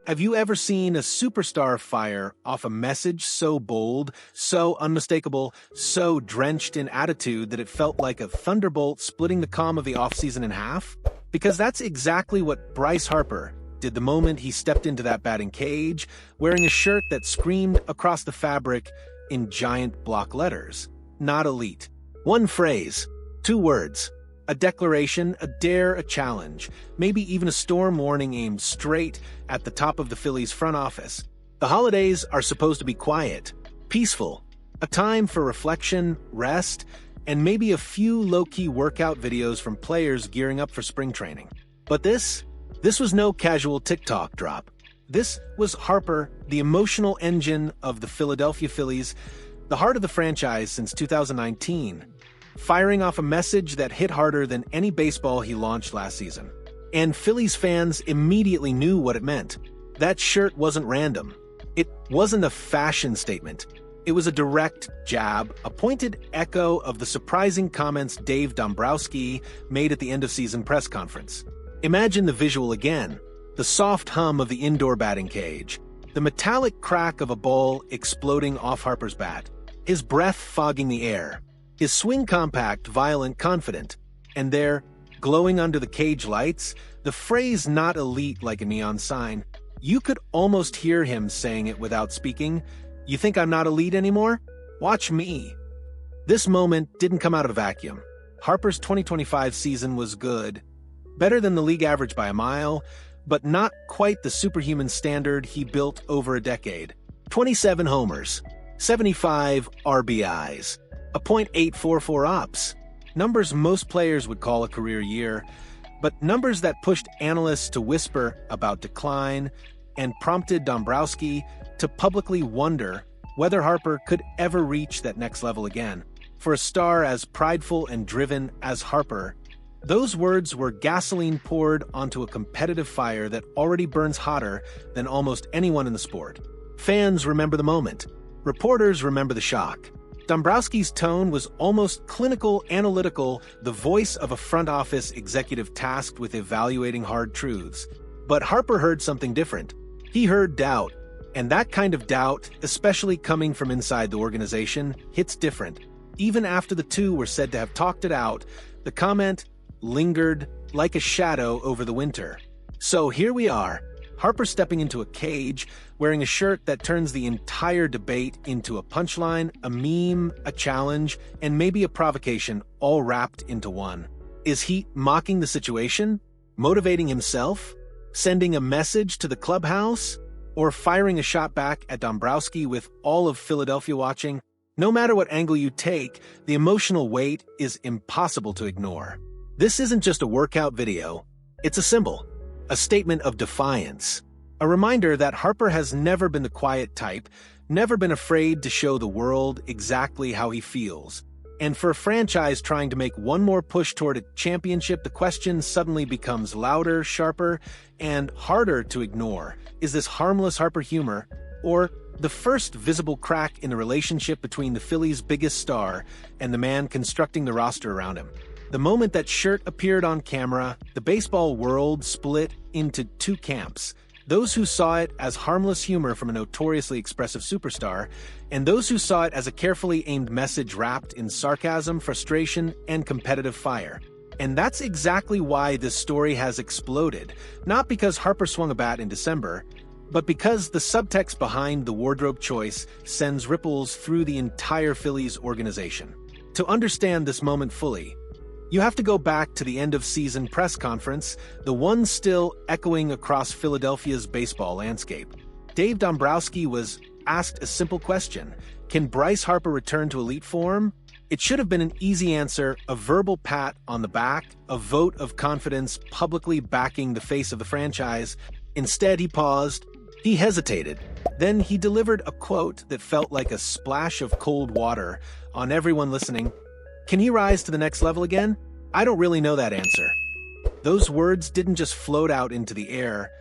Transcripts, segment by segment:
Have you ever seen a superstar fire off a message so bold, so unmistakable, so drenched in attitude that it felt like a thunderbolt splitting the calm of the offseason in half? Because that's exactly what Bryce Harper did the moment he stepped into that batting cage, wearing a shirt that screamed across the fabric in giant block letters. Not elite. One phrase, 2 words. A declaration, a dare, a challenge, maybe even a storm warning aimed straight at the top of the Phillies front office. The holidays are supposed to be quiet, peaceful, a time for reflection, rest, and maybe a few low-key workout videos from players gearing up for spring training. But this was no casual TikTok drop. This was Harper, the emotional engine of the Philadelphia Phillies, the heart of the franchise since 2019. Firing off a message that hit harder than any baseball he launched last season. And Phillies fans immediately knew what it meant. That shirt wasn't random. It wasn't a fashion statement. It was a direct jab, a pointed echo of the surprising comments Dave Dombrowski made at the end-of-season press conference. Imagine the visual again, the soft hum of the indoor batting cage, the metallic crack of a ball exploding off Harper's bat, his breath fogging the air. His swing compact, violent, confident, and there, glowing under the cage lights, the phrase not elite like a neon sign. You could almost hear him saying it without speaking. You think I'm not elite anymore? Watch me. This moment didn't come out of a vacuum. Harper's 2025 season was good, better than the league average by a mile, but not quite the superhuman standard he built over a decade. 27 homers, 75 RBIs. A .844 ops. Numbers most players would call a career year, but numbers that pushed analysts to whisper about decline and prompted Dombrowski to publicly wonder whether Harper could ever reach that next level again. For a star as prideful and driven as Harper, those words were gasoline poured onto a competitive fire that already burns hotter than almost anyone in the sport. Fans remember the moment. Reporters remember the shock. Dombrowski's tone was almost clinical, analytical, the voice of a front office executive tasked with evaluating hard truths. But Harper heard something different. He heard doubt. And that kind of doubt, especially coming from inside the organization, hits different. Even after the two were said to have talked it out, the comment lingered like a shadow over the winter. So here we are, Harper stepping into a cage, wearing a shirt that turns the entire debate into a punchline, a meme, a challenge, and maybe a provocation, all wrapped into one. Is he mocking the situation? Motivating himself? Sending a message to the clubhouse? Or firing a shot back at Dombrowski with all of Philadelphia watching? No matter what angle you take, the emotional weight is impossible to ignore. This isn't just a workout video. It's a symbol. A statement of defiance. A reminder that Harper has never been the quiet type, never been afraid to show the world exactly how he feels. And for a franchise trying to make one more push toward a championship, the question suddenly becomes louder, sharper, and harder to ignore. Is this harmless Harper humor, or the first visible crack in the relationship between the Phillies' biggest star and the man constructing the roster around him? The moment that shirt appeared on camera, the baseball world split into two camps. Those who saw it as harmless humor from a notoriously expressive superstar, and those who saw it as a carefully aimed message wrapped in sarcasm, frustration, and competitive fire. And that's exactly why this story has exploded, not because Harper swung a bat in December, but because the subtext behind the wardrobe choice sends ripples through the entire Phillies organization. To understand this moment fully, you have to go back to the end-of-season press conference, the one still echoing across Philadelphia's baseball landscape. Dave Dombrowski was asked a simple question: can Bryce Harper return to elite form? It should have been an easy answer, a verbal pat on the back, a vote of confidence publicly backing the face of the franchise. Instead, he paused. He hesitated. Then he delivered a quote that felt like a splash of cold water on everyone listening. Can he rise to the next level again? I don't really know that answer. Those words didn't just float out into the air.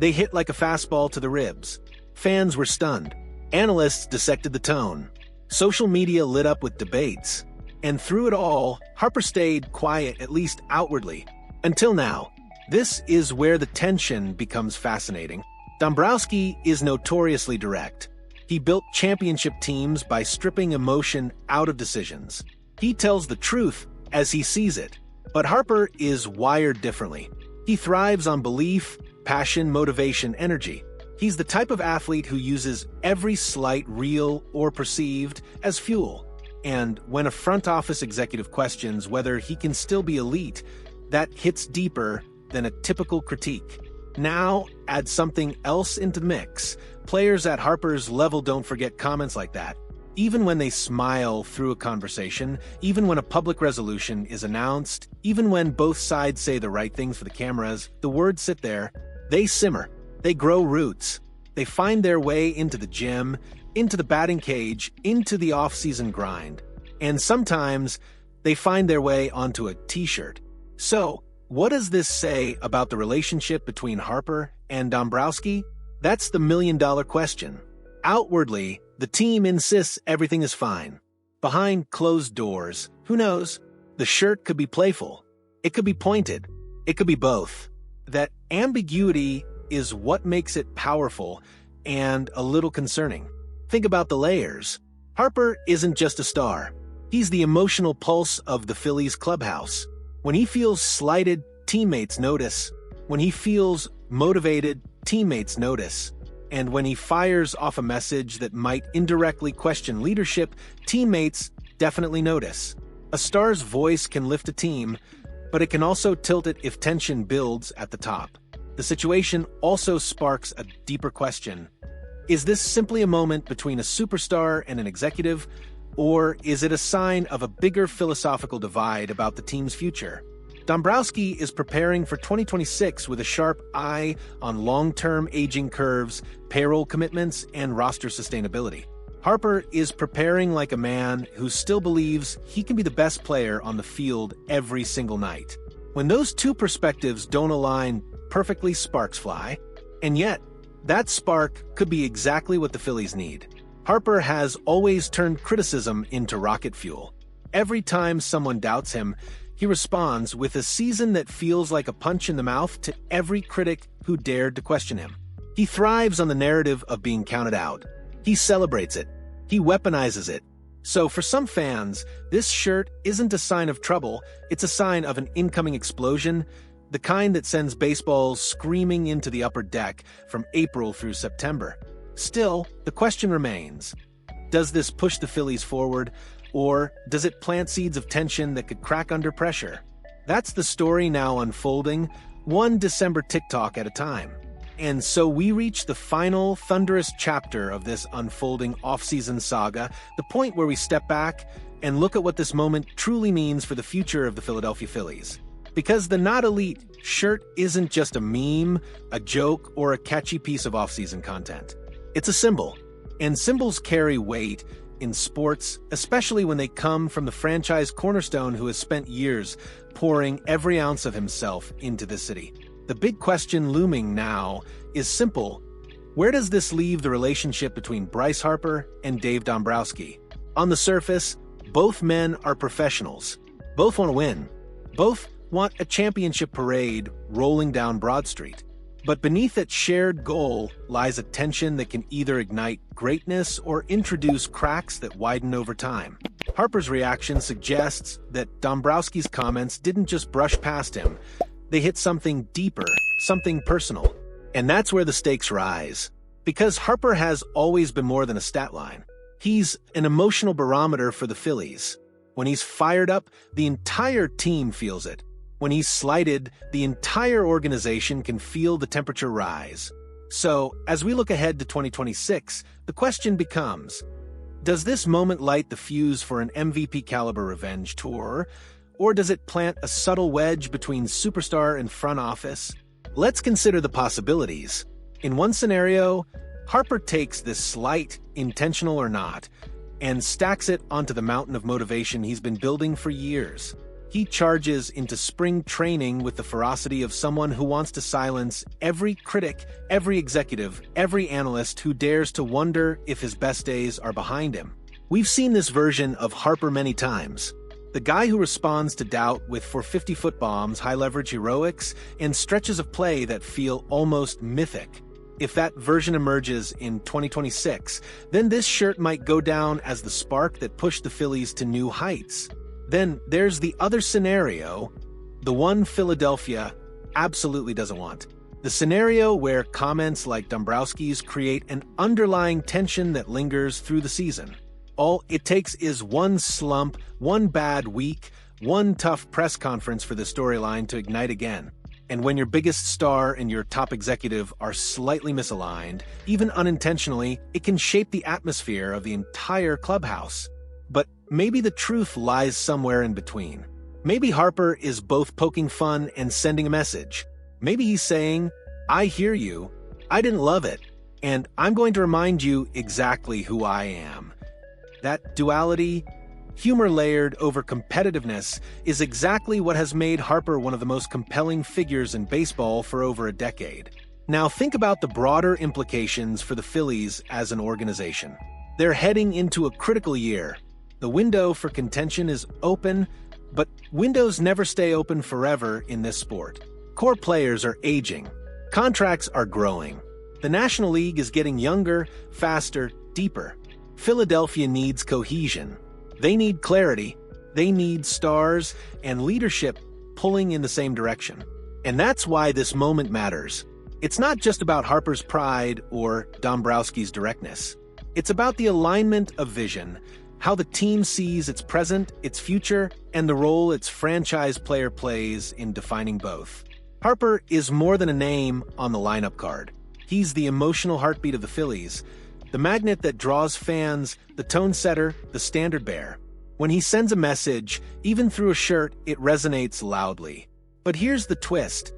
They hit like a fastball to the ribs. Fans were stunned. Analysts dissected the tone. Social media lit up with debates. And through it all, Harper stayed quiet, at least outwardly. Until now. This is where the tension becomes fascinating. Dombrowski is notoriously direct. He built championship teams by stripping emotion out of decisions. He tells the truth as he sees it. But Harper is wired differently. He thrives on belief, passion, motivation, energy. He's the type of athlete who uses every slight, real or perceived, as fuel. And when a front office executive questions whether he can still be elite, that hits deeper than a typical critique. Now, add something else into the mix. Players at Harper's level don't forget comments like that. Even when they smile through a conversation, even when a public resolution is announced, even when both sides say the right things for the cameras, the words sit there. They simmer. They grow roots. They find their way into the gym, into the batting cage, into the off-season grind. And sometimes, they find their way onto a t-shirt. So, what does this say about the relationship between Harper and Dombrowski? That's the million-dollar question. Outwardly, the team insists everything is fine. Behind closed doors, who knows? The shirt could be playful. It could be pointed. It could be both. That ambiguity is what makes it powerful and a little concerning. Think about the layers. Harper isn't just a star. He's the emotional pulse of the Phillies clubhouse. When he feels slighted, teammates notice. When he feels motivated, teammates notice. And when he fires off a message that might indirectly question leadership, teammates definitely notice. A star's voice can lift a team, but it can also tilt it if tension builds at the top. The situation also sparks a deeper question. Is this simply a moment between a superstar and an executive, or is it a sign of a bigger philosophical divide about the team's future? Dombrowski is preparing for 2026 with a sharp eye on long-term aging curves, payroll commitments, and roster sustainability. Harper is preparing like a man who still believes he can be the best player on the field every single night. When those two perspectives don't align perfectly, sparks fly. And yet, that spark could be exactly what the Phillies need. Harper has always turned criticism into rocket fuel. Every time someone doubts him, he responds with a season that feels like a punch in the mouth to every critic who dared to question him. He thrives on the narrative of being counted out. He celebrates it. He weaponizes it. So for some fans, this shirt isn't a sign of trouble, it's a sign of an incoming explosion, the kind that sends baseballs screaming into the upper deck from April through September. Still, the question remains, does this push the Phillies forward, or does it plant seeds of tension that could crack under pressure? That's the story now unfolding, one December TikTok at a time. And so we reach the final thunderous chapter of this unfolding off-season saga, the point where we step back and look at what this moment truly means for the future of the Philadelphia Phillies. Because the Not Elite shirt isn't just a meme, a joke, or a catchy piece of off-season content. It's a symbol, and symbols carry weight in sports, especially when they come from the franchise cornerstone who has spent years pouring every ounce of himself into this city. The big question looming now is simple. Where does this leave the relationship between Bryce Harper and Dave Dombrowski? On the surface, both men are professionals. Both want to win. Both want a championship parade rolling down Broad Street. But beneath that shared goal lies a tension that can either ignite greatness or introduce cracks that widen over time. Harper's reaction suggests that Dombrowski's comments didn't just brush past him. They hit something deeper, something personal. And that's where the stakes rise. Because Harper has always been more than a stat line. He's an emotional barometer for the Phillies. When he's fired up, the entire team feels it. When he's slighted, the entire organization can feel the temperature rise. So, as we look ahead to 2026, the question becomes, does this moment light the fuse for an MVP-caliber revenge tour, or does it plant a subtle wedge between superstar and front office? Let's consider the possibilities. In one scenario, Harper takes this slight, intentional or not, and stacks it onto the mountain of motivation he's been building for years. He charges into spring training with the ferocity of someone who wants to silence every critic, every executive, every analyst who dares to wonder if his best days are behind him. We've seen this version of Harper many times. The guy who responds to doubt with 450-foot bombs, high-leverage heroics, and stretches of play that feel almost mythic. If that version emerges in 2026, then this shirt might go down as the spark that pushed the Phillies to new heights. Then there's the other scenario, the one Philadelphia absolutely doesn't want. The scenario where comments like Dombrowski's create an underlying tension that lingers through the season. All it takes is one slump, one bad week, one tough press conference for the storyline to ignite again. And when your biggest star and your top executive are slightly misaligned, even unintentionally, it can shape the atmosphere of the entire clubhouse. But maybe the truth lies somewhere in between. Maybe Harper is both poking fun and sending a message. Maybe he's saying, I hear you, I didn't love it, and I'm going to remind you exactly who I am. That duality, humor layered over competitiveness, is exactly what has made Harper one of the most compelling figures in baseball for over a decade. Now think about the broader implications for the Phillies as an organization. They're heading into a critical year. The window for contention is open, but windows never stay open forever in this sport. Core players are aging. Contracts are growing. The National League is getting younger, faster, deeper. Philadelphia needs cohesion. They need clarity. They need stars and leadership pulling in the same direction. And that's why this moment matters. It's not just about Harper's pride or Dombrowski's directness. It's about the alignment of vision, how the team sees its present, its future, and the role its franchise player plays in defining both. Harper is more than a name on the lineup card. He's the emotional heartbeat of the Phillies, the magnet that draws fans, the tone setter, the standard bearer. When he sends a message, even through a shirt, it resonates loudly. But here's the twist.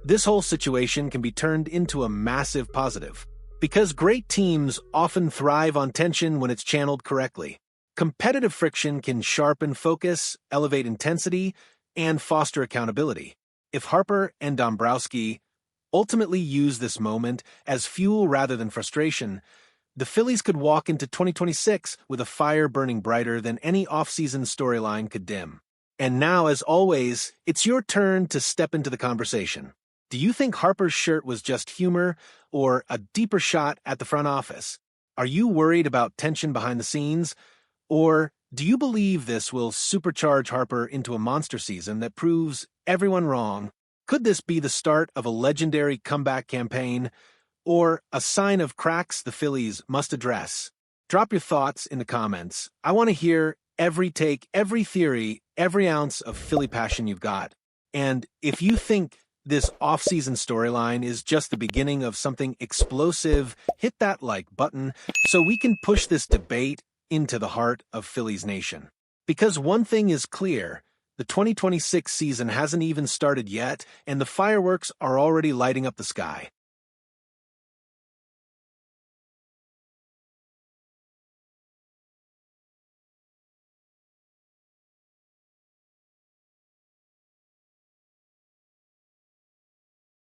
This whole situation can be turned into a massive positive. Because great teams often thrive on tension when it's channeled correctly. Competitive friction can sharpen focus, elevate intensity, and foster accountability. If Harper and Dombrowski ultimately use this moment as fuel rather than frustration, the Phillies could walk into 2026 with a fire burning brighter than any offseason storyline could dim. And now, as always, it's your turn to step into the conversation. Do you think Harper's shirt was just humor or a deeper shot at the front office? Are you worried about tension behind the scenes? Or do you believe this will supercharge Harper into a monster season that proves everyone wrong? Could this be the start of a legendary comeback campaign, or a sign of cracks the Phillies must address? Drop your thoughts in the comments. I want to hear every take, every theory, every ounce of Philly passion you've got. And if you think this off-season storyline is just the beginning of something explosive, hit that like button so we can push this debate into the heart of Phillies Nation. Because one thing is clear, the 2026 season hasn't even started yet, and the fireworks are already lighting up the sky.